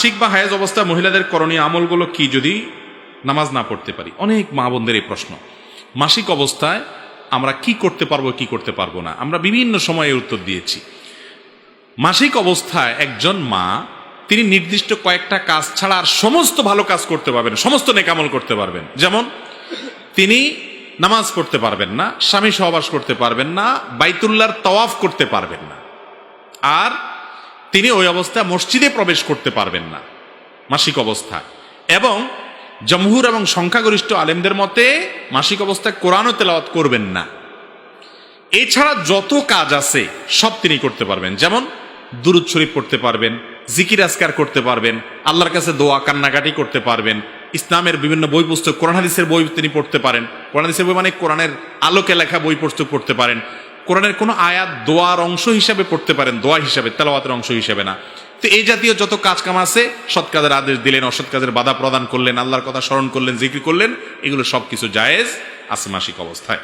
মাসিক বা হায়েজ অবস্থায় মহিলাদের করণীয় আমলগুলো কি যদি নামাজ না পড়তে পারি? অনেক মা বোনদের এই প্রশ্ন। মাসিক অবস্থায় আমরা কি করতে পারবো, কি করতে পারবো না, আমরা বিভিন্ন সময়ে উত্তর দিয়েছি। মাসিক অবস্থায় একজন মা তিনি নির্দিষ্ট কয়েকটা কাজ ছাড়া আর সমস্ত ভালো কাজ করতে পারবেন, সমস্ত নেকামল করতে পারবেন। যেমন তিনি নামাজ পড়তে পারবেন না, স্বামী সহবাস করতে পারবেন না, বাইতুল্লাহর তাওয়াফ করতে পারবেন না, আর তিনি ওই অবস্থায় মসজিদে প্রবেশ করতে পারবেন না মাসিক অবস্থায়। এবং জমহুর এবং সংখ্যাগরিষ্ঠ আলেমদের মতে মাসিক অবস্থায় কোরআনও তেলাওয়াত করবেন না। এছাড়া যত কাজ আছে সব তিনি করতে পারবেন। যেমন দুরূদ শরীফ পড়তে পারবেন, জিকির আজকার করতে পারবেন, আল্লাহর কাছে দোয়া কান্নাকাটি করতে পারবেন, ইসলামের বিভিন্ন বই পুস্তক, কোরআন হাদিসের বই তিনি পড়তে পারেন। কোরআন হাদিসের বই মানে কোরআনের আলোকে লেখা বই পুস্তক পড়তে পারেন। কোরআনের কোনো আয়াত দোয়ার অংশ হিসাবে পড়তে পারেন, দোয়া হিসাবে, তেলাওয়াতের অংশ হিসাবে না। তো এই জাতীয় যত কাজ কাম আছে, সৎ কাজের আদেশ দিলেন, অসৎ কাজের বাধা প্রদান করলেন, আল্লাহর কথা স্মরণ করলেন, জিকির করলেন, এগুলো সবকিছু জায়েজ আছে মাসিক অবস্থায়।